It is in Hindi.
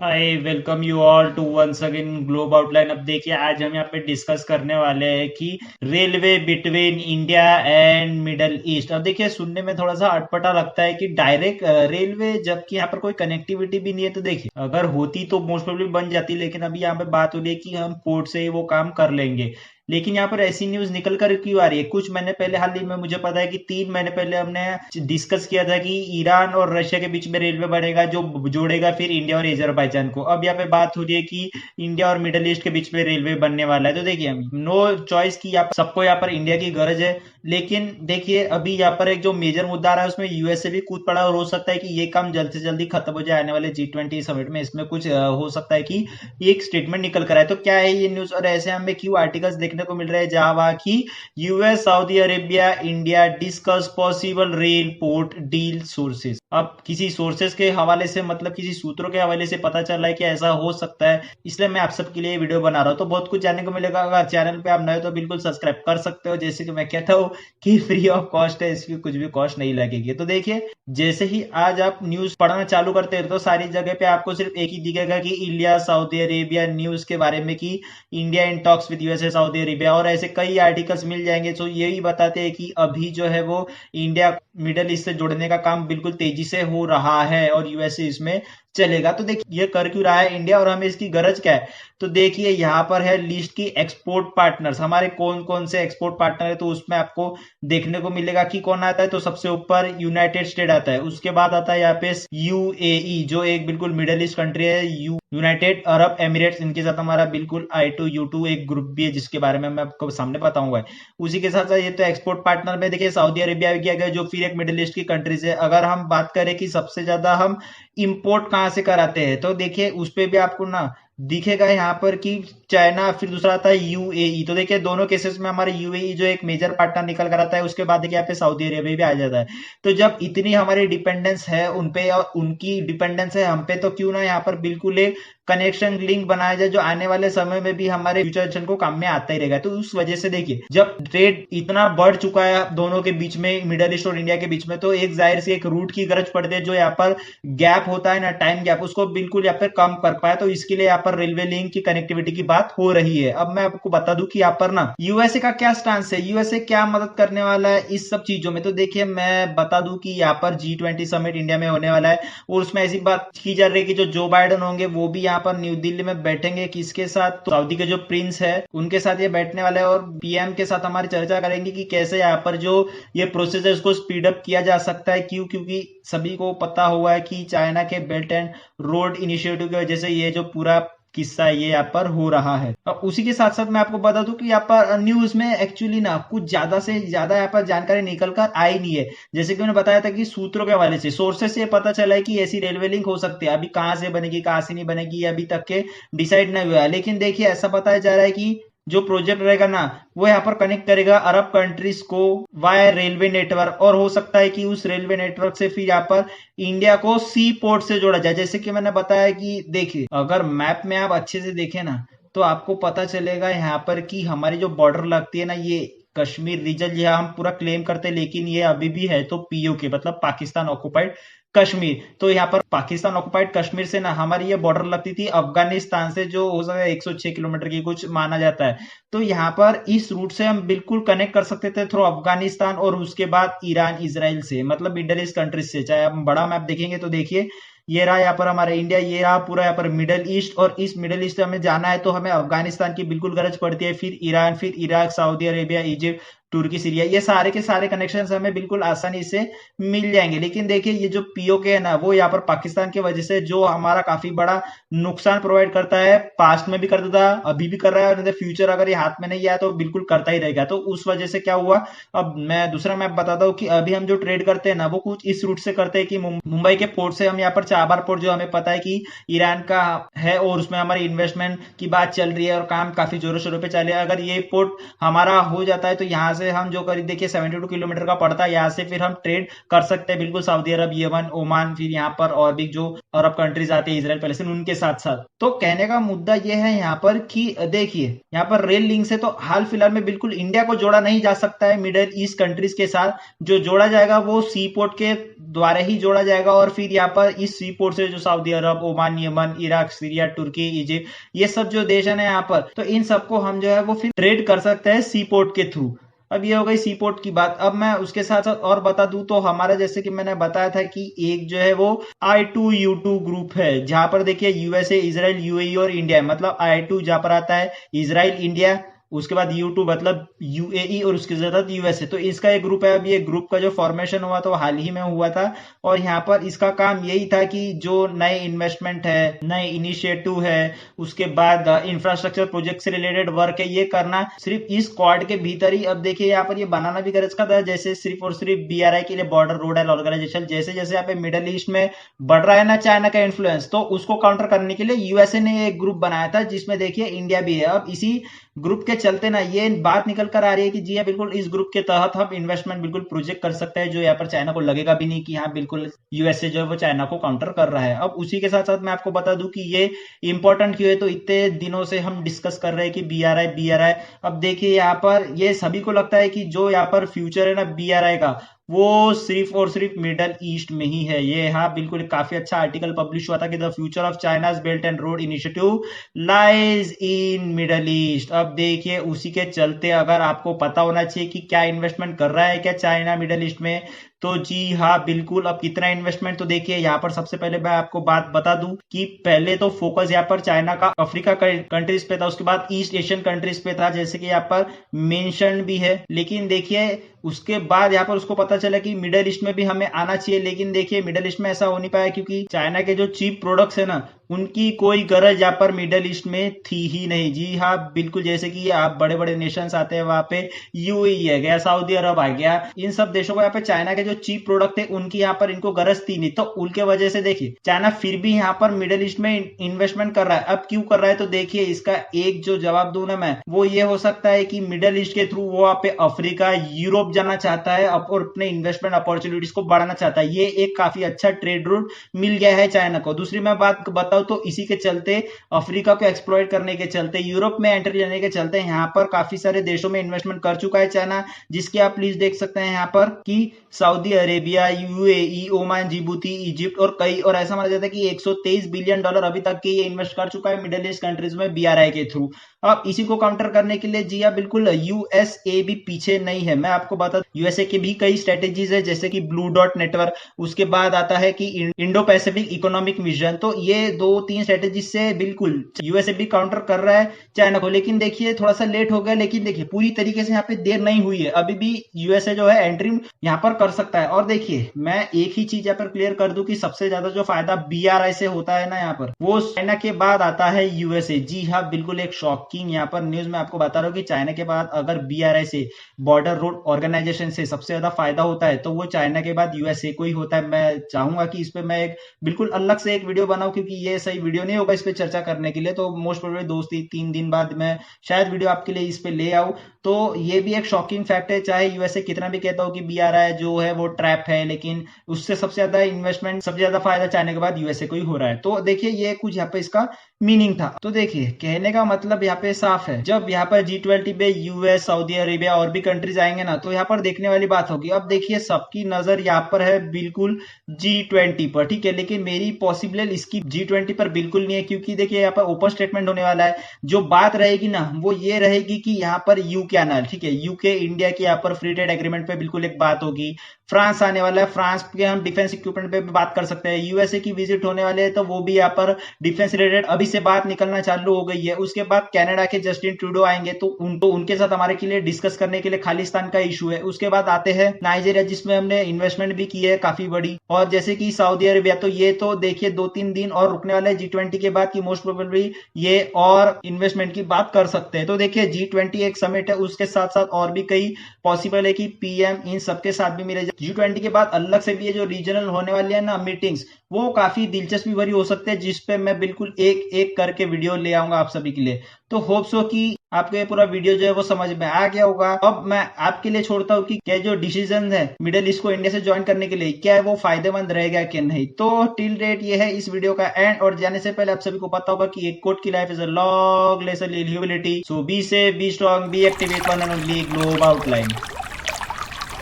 Hi welcome you all to once again globe outline. अब देखिए, आज हम यहाँ पे डिस्कस करने वाले हैं कि railway between India and middle east. अब देखिए, सुनने में थोड़ा सा अटपटा लगता है कि डायरेक्ट रेलवे, जबकि यहाँ पर कोई कनेक्टिविटी भी नहीं है। तो देखिए, अगर होती तो मोस्ट प्रोबेबली बन जाती, लेकिन अभी यहाँ पे बात हो रही है कि हम पोर्ट से ही वो काम कर लेंगे। लेकिन यहाँ पर ऐसी न्यूज निकल कर क्यों आ रही है? कुछ महीने पहले, हाल ही में मुझे पता है कि 3 महीने पहले हमने डिस्कस किया था कि ईरान और रशिया के बीच में रेलवे बनेगा जो जोड़ेगा फिर इंडिया और अजरबैजान को। अब यहाँ पे बात हो रही है कि इंडिया और मिडल ईस्ट के बीच में रेलवे बनने वाला है। तो देखिए, नो चॉइस की यहाँ सबको यहाँ पर इंडिया की गरज है। लेकिन देखिए, अभी यहाँ पर एक जो मेजर मुद्दा आ रहा है उसमें यूएसए भी कूद पड़ा, और हो सकता है कि ये काम जल्द से जल्दी खत्म हो जाए आने वाले G20 समिट में। इसमें कुछ हो सकता है कि एक स्टेटमेंट निकल कर आए। तो क्या है ये न्यूज, और ऐसे हमें क्यों आर्टिकल्स देखने को मिल रहे हैं जहां वहां की US, Saudi Arabia, India discuss possible rail port deal sources. अब किसी सोर्सेज के हवाले से, मतलब किसी सूत्रों के हवाले से पता चल रहा है कि ऐसा हो सकता है, इसलिए मैं आप सबके लिए वीडियो बना रहा हूं। तो बहुत कुछ जानने को मिलेगा। अगर चैनल पे आप नए हो तो बिल्कुल सब्सक्राइब कर सकते हो। जैसे कि मैं कहता हूँ कि फ्री ऑफ कॉस्ट है, इसकी कुछ भी कॉस्ट नहीं लगेगी। तो देखिए, जैसे ही आज आप न्यूज पढ़ना चालू करते हैं तो सारी जगह पे आपको सिर्फ एक ही दिखेगा कि इंडिया सऊदी अरेबिया न्यूज के बारे में, कि India in talks with USA Saudi Arabia, और ऐसे कई आर्टिकल्स मिल जाएंगे। तो यही बताते हैं कि अभी जो है वो इंडिया मिडल ईस्ट से जोड़ने का काम बिल्कुल तेजी से हो रहा है और यूएसए इसमें चलेगा। तो देखिए, ये कर क्यों रहा है इंडिया और हमें इसकी गरज क्या है? तो देखिए, यहाँ पर है लिस्ट की एक्सपोर्ट पार्टनर्स, हमारे कौन कौन से एक्सपोर्ट पार्टनर है। तो उसमें आपको देखने को मिलेगा कि कौन आता है। तो सबसे ऊपर यूनाइटेड स्टेट आता है, उसके बाद आता है यहाँ पे यूएई, जो एक बिल्कुल मिडल ईस्ट कंट्री है। यूनाइटेड अरब एमिरेट्स, इनके साथ हमारा बिल्कुल I2U2 एक ग्रुप भी है, जिसके बारे में मैं आपको सामने बताऊंगा। उसी के साथ साथ ये तो एक्सपोर्ट पार्टनर में देखिए सऊदी अरेबिया भी किया गया, जो फिर एक मिडिल ईस्ट की कंट्री से। अगर हम बात करें कि सबसे ज्यादा हम इंपोर्ट कहां से कराते हैं, तो देखिए उस पे भी आपको ना दिखेगा यहाँ पर कि चाइना, फिर दूसरा आता है यूएई। तो देखिए, दोनों केसेस में हमारे यूएई जो एक मेजर पार्टनर निकल कर आता है, उसके बाद देखिए यहाँ पे सऊदी अरेबिया भी आ जाता है। तो जब इतनी हमारी डिपेंडेंस है उन पे और उनकी डिपेंडेंस है हम पे, तो क्यों ना यहाँ पर बिल्कुल एक कनेक्शन लिंक बनाया जाए जो आने वाले समय में भी हमारे फ्यूचर जनरेशन को काम में आता ही रहेगा। तो उस वजह से देखिए, जब ट्रेड इतना बढ़ चुका है दोनों के बीच में, मिडल ईस्ट और इंडिया के बीच में, तो एक जाहिर से एक रूट की गरज पड़ती है। जो यहाँ पर गैप होता है ना, टाइम गैप, उसको बिल्कुल यहाँ पर कम कर पाए। तो इसके लिए यहाँ पर रेलवे लिंक की कनेक्टिविटी की बात हो रही है। अब मैं आपको बता दूं कि यहाँ पर ना यूएसए का क्या स्टांस है, यूएसए क्या मदद करने वाला है इस सब चीजों में। तो देखिए, मैं बता दूं कि यहाँ पर G20 समिट इंडिया में होने वाला है, और उसमें ऐसी बात की जा रही है कि जो जो बाइडेन होंगे वो भी यहाँ पर न्यू दिल्ली में बैठेंगे। किसके साथ? तो सऊदी के जो प्रिंस है उनके साथ ये बैठने वाले हैं, और पीएम के साथ हमारी चर्चा करेंगे कि कैसे यहाँ पर जो ये प्रोसेस है उसको स्पीड अप किया जा सकता है। क्यों? क्योंकि सभी को पता हुआ है कि चाइना के बेल्ट एंड रोड इनिशिएटिव की वजह से ये जो पूरा किस्सा ये यहाँ पर हो रहा है। और उसी के साथ साथ मैं आपको बता दूं कि यहाँ पर न्यूज में एक्चुअली ना कुछ ज्यादा से ज्यादा यहाँ पर जानकारी निकल कर आई नहीं है। जैसे कि मैंने बताया था कि सूत्रों के हवाले से, सोर्सेस से पता चला है कि ऐसी रेलवे लिंक हो सकती है। अभी कहां से बनेगी कहां से नहीं बनेगी ये अभी तक के डिसाइड नहीं हुआ है। लेकिन देखिए, ऐसा बताया जा रहा है कि जो प्रोजेक्ट रहेगा ना, वो यहाँ पर कनेक्ट करेगा अरब कंट्रीज को वाया रेलवे नेटवर्क, और हो सकता है कि उस रेलवे नेटवर्क से फिर यहाँ पर इंडिया को सी पोर्ट से जोड़ा जाए। जैसे कि मैंने बताया कि देखिए, अगर मैप में आप अच्छे से देखें ना, तो आपको पता चलेगा यहाँ पर कि हमारी जो बॉर्डर लगती है ना, ये कश्मीर रीजन, यह हम पूरा क्लेम करते हैं, लेकिन ये अभी भी है तो पीओके, मतलब पाकिस्तान ऑक्युपाइड कश्मीर। तो यहाँ पर पाकिस्तान ऑक्युपाइड कश्मीर से ना हमारी ये बॉर्डर लगती थी अफगानिस्तान से, जो हो सकता है 106 किलोमीटर की कुछ माना जाता है। तो यहाँ पर इस रूट से हम बिल्कुल कनेक्ट कर सकते थे थ्रू अफगानिस्तान, और उसके बाद ईरान, इसराइल से, मतलब मिडल ईस्ट कंट्रीज से। चाहे हम बड़ा मैप देखेंगे तो देखिए, ये रहा यहाँ पर हमारा इंडिया, ये रहा पूरा यहाँ पर मिडल ईस्ट, और इस मिडल ईस्ट हमें जाना है तो हमें अफगानिस्तान की बिल्कुल गरज पड़ती है, फिर ईरान, फिर इराक, सऊदी अरेबिया, इजिप्ट, तुर्की, सीरिया, ये सारे के सारे कनेक्शन हमें बिल्कुल आसानी से मिल जाएंगे। लेकिन देखिए, ये जो पीओके है ना, वो यहाँ पर पाकिस्तान की वजह से जो हमारा काफी बड़ा नुकसान प्रोवाइड करता है, पास्ट में भी करता था, अभी भी कर रहा है, और फ्यूचर अगर ये हाथ में नहीं आया तो बिल्कुल करता ही रहेगा। तो उस वजह से क्या हुआ, अब मैं दूसरा मैप बताता हूँ कि अभी हम जो ट्रेड करते हैं ना, वो कुछ इस रूट से करते हैं कि मुंबई के पोर्ट से हम यहाँ पर चाबार पोर्ट, जो हमें पता है कि ईरान का है, और उसमें हमारी इन्वेस्टमेंट की बात चल रही है और काम काफी जोरों शोरों पे चल रहा है। अगर ये पोर्ट हमारा हो जाता है तो यहाँ से से हम जो करीब देखिए 72 किलोमीटर का पड़ता है, यहाँ से फिर हम ट्रेड कर सकते हैं बिल्कुल सऊदी अरब, यमन, ओमान, फिर यहाँ पर और भी जो अरब कंट्रीज आते हैं, इसराइल, पैलेस्टीन, उनके साथ साथ। तो कहने का मुद्दा यह है यहाँ पर कि देखिए यहाँ पर रेल लिंक से तो हाल फिलहाल में बिल्कुल इंडिया को जोड़ा नहीं जा सकता है मिडिल ईस्ट कंट्रीज के साथ। जो जोड़ा जाएगा वो सी पोर्ट के द्वारा ही जोड़ा जाएगा, और फिर यहाँ पर इस सी पोर्ट से जो सऊदी अरब, ओमान, यमन, इराक, सीरिया, तुर्की, इजिप्ट, ये सब जो देश है ना यहाँ पर, तो इन सबको हम जो है वो फिर ट्रेड कर सकते हैं सी पोर्ट के थ्रू। अब ये हो गई सी पोर्ट की बात। अब मैं उसके साथ साथ और बता दूं तो हमारा जैसे कि मैंने बताया था कि एक जो है वो I2U2 ग्रुप है, जहां पर देखिए यूएसए, इजराइल, यूएई और इंडिया है। मतलब I2 जहां पर आता है इजराइल, इंडिया, उसके बाद U2 मतलब यूएई और उसके साथ यूएसए। तो इसका एक ग्रुप है। अब ये ग्रुप का जो फॉर्मेशन हुआ तो हाल ही में हुआ था, और यहाँ पर इसका काम यही था कि जो नए इन्वेस्टमेंट है, नए इनिशिएटिव है, उसके बाद इंफ्रास्ट्रक्चर प्रोजेक्ट से रिलेटेड वर्क है, ये करना सिर्फ इस क्वाड के भीतर ही। अब देखिए यहाँ पर ये बनाना भी गरज का था, जैसे सिर्फ और सिर्फ BRI के लिए, बॉर्डर रोड एंड ऑर्गेनाइजेशन, जैसे जैसे यहाँ पे मिडिल ईस्ट में बढ़ रहा है ना चाइना का इन्फ्लुएंस, तो उसको काउंटर करने के लिए यूएसए ने एक ग्रुप बनाया था, जिसमें देखिए इंडिया भी है। अब इसी ग्रुप के चलते ना ये बात निकल कर आ रही है कि जी हाँ बिल्कुल इस ग्रुप के तहत हम इन्वेस्टमेंट बिल्कुल प्रोजेक्ट कर सकते हैं, जो यहाँ पर चाइना को लगेगा भी नहीं कि हाँ बिल्कुल यूएसए जो है वो चाइना को काउंटर कर रहा है। अब उसी के साथ साथ मैं आपको बता दूं कि ये इंपॉर्टेंट क्यों है। तो इतने दिनों से हम डिस्कस कर रहे हैं कि BRI। अब देखिए यहाँ पर ये सभी को लगता है कि जो यहाँ पर फ्यूचर है ना BRI का, वो सिर्फ और सिर्फ मिडल ईस्ट में ही है। ये हाँ बिल्कुल काफी अच्छा आर्टिकल पब्लिश हुआ था कि the future of China's belt and road initiative lies in middle east. अब देखिए उसी के चलते अगर आपको पता होना चाहिए कि क्या इन्वेस्टमेंट कर रहा है क्या चाइना मिडल ईस्ट में, तो जी हाँ बिल्कुल। अब कितना इन्वेस्टमेंट, तो देखिए यहाँ पर सबसे पहले मैं आपको बात बता दूं कि पहले तो फोकस यहाँ पर चाइना का अफ्रीका कंट्रीज पे था, उसके बाद ईस्ट एशियन कंट्रीज पे था, जैसे कि यहाँ पर मेंशन भी है। लेकिन देखिए उसके बाद यहाँ पर उसको पता चला कि मिडल ईस्ट में भी हमें आना चाहिए, लेकिन देखिए मिडल ईस्ट में ऐसा हो नहीं पाया, क्योंकि चाइना के जो चीप प्रोडक्ट्स है ना, उनकी कोई गरज यहाँ पर मिडल ईस्ट में थी ही नहीं। जी हाँ बिल्कुल, जैसे कि आप बड़े बड़े नेशंस आते हैं, वहां पे यूएई है गया, सऊदी अरब आ गया, इन सब देशों को यहाँ पे चाइना के जो चीप प्रोडक्ट थे उनकी यहाँ पर इनको गरज थी नहीं। तो उनके वजह से देखिए चाइना फिर भी यहाँ पर मिडल ईस्ट में इन्वेस्टमेंट कर रहा है। अब क्यों कर रहा है, तो देखिए इसका एक जो जवाब दूं ना मैं, वो ये हो सकता है कि मिडल ईस्ट के थ्रू वो वहां पे अफ्रीका, यूरोप जाना चाहता है और अपने इन्वेस्टमेंट अपॉर्चुनिटीज को बढ़ाना चाहता है। ये एक काफी अच्छा ट्रेड रूट मिल गया है चाइना को। दूसरी मैं बात बताऊं तो इसी के चलते, अफ्रीका को एक्सप्लॉइट करने के चलते, यूरोप में एंट्री लेने के चलते यहाँ पर काफी सारे देशों में इन्वेस्टमेंट कर चुका है चाइना, जिसके आप प्लीज देख सकते हैं यहाँ पर कि Saudi Arabia, UAE, Oman, Djibouti, Egypt और कई और, ऐसा माना जाता है कि $123 बिलियन अभी तक के ये इन्वेस्ट कर चुका है मिडिल ईस्ट कंट्रीज में BRI के थ्रू। अब इसी को काउंटर करने के लिए जी हाँ बिल्कुल यूएसए भी पीछे नहीं है। मैं आपको बता दूं यूएसए की भी कई स्ट्रेटेजीज है, जैसे कि ब्लू डॉट नेटवर्क, उसके बाद आता है कि इंडो पैसिफिक इकोनॉमिक मिशन। तो ये 2-3 स्ट्रेटेजी से बिल्कुल यूएसए भी काउंटर कर रहा है चाइना को। लेकिन देखिए थोड़ा सा लेट हो गया, लेकिन देखिए पूरी तरीके से यहाँ पे देर नहीं हुई है, अभी भी यूएसए जो है एंट्री यहाँ पर कर सकता है। और देखिए मैं एक ही चीज यहाँ पर क्लियर कर दूं कि सबसे ज्यादा जो फायदा BRI से होता है ना यहाँ पर, वो चाइना के बाद आता है यूएसए। जी हाँ बिल्कुल, एक शॉकिंग यहाँ पर न्यूज मैं आपको बता रहा हूँ कि चाइना के बाद अगर BRI से, बॉर्डर रोड ऑर्गेनाइजेशन से सबसे ज्यादा फायदा होता है तो वो चाइना के बाद यूएसए को ही होता है। मैं चाहूंगा कि इस पे मैं एक बिल्कुल अलग से एक वीडियो बनाऊं, क्योंकि ये सही वीडियो नहीं होगा इस पे चर्चा करने के लिए। तो मोस्ट प्रोबेबली 2-3 दिन बाद मैं शायद वीडियो आपके लिए इस पे ले आऊं। तो ये भी एक शॉकिंग फैक्ट है, चाहे यूएसए कितना भी कहता हो कि BRI जो है वो ट्रैप है, लेकिन उससे सबसे ज्यादा इन्वेस्टमेंट, सबसे ज्यादा फायदा चाइना के बाद यूएसए को ही हो रहा है। तो देखिए ये कुछ यहाँ पे इसका मीनिंग था। तो देखिए कहने का मतलब यहाँ पे साफ है, जब यहाँ पर G20 पे यूएस, सऊदी अरेबिया और भी कंट्रीज आएंगे ना, तो यहाँ पर देखने वाली बात होगी। अब देखिए सबकी नजर यहाँ पर है बिल्कुल G20 पर, ठीक है, लेकिन मेरी पॉसिबल इसकी G20 पर बिल्कुल नहीं है, क्योंकि देखिए यहाँ पर ओपन स्टेटमेंट होने वाला है। जो बात रहेगी ना वो ये रहेगी कि यहाँ पर यूके आना है, ठीक है, यूके इंडिया की यहाँ पर फ्री ट्रेड एग्रीमेंट पे बिल्कुल एक बात होगी। फ्रांस आने वाला है, फ्रांस के हम डिफेंस इक्विपमेंट पे भी बात कर सकते हैं। यूएसए की विजिट होने वाले है, तो वो भी यहाँ पर डिफेंस रिलेटेड अभी से बात निकलना चालू हो गई है। उसके बाद कनाडा के जस्टिन ट्रूडो आएंगे, तो उनके साथ हमारे के लिए डिस्कस करने के लिए खालिस्तान का इशू है। उसके बाद आते हैं नाइजीरिया, जिसमें हमने इन्वेस्टमेंट भी की है काफी बड़ी, और जैसे कि सऊदी अरेबिया। तो ये तो देखिए 2-3 दिन और रुकने वाले हैं G20 के बाद की, मोस्ट प्रोबेबली ये और इन्वेस्टमेंट की बात कर सकते हैं। तो देखिए G20 एक समिट है, उसके साथ साथ और भी कई पॉसिबल है कि PM इन सबके साथ भी मिले। G20 के बाद अलग से भी ये जो रीजनल होने वाली है ना मीटिंग्स, वो काफी दिलचस्पी भरी हो सकते हैं, जिसपे मैं बिल्कुल एक एक करके वीडियो ले आऊंगा आप सभी के लिए। तो होप सो कि आपको ये पूरा वीडियो जो है वो समझ में आ गया होगा। अब मैं आपके लिए छोड़ता हूँ कि क्या जो डिसीजन है मिडिल ईस्ट को इंडिया से ज्वाइन करने के लिए, क्या है वो फायदेमंद रहेगा कि नहीं। तो टिल डेट ये है इस वीडियो का एंड, और जाने से पहले आप सभी को पता होगा कि एक कोट की life is a long lesson in humility. So be safe, be strong, be active, one and only globe outline.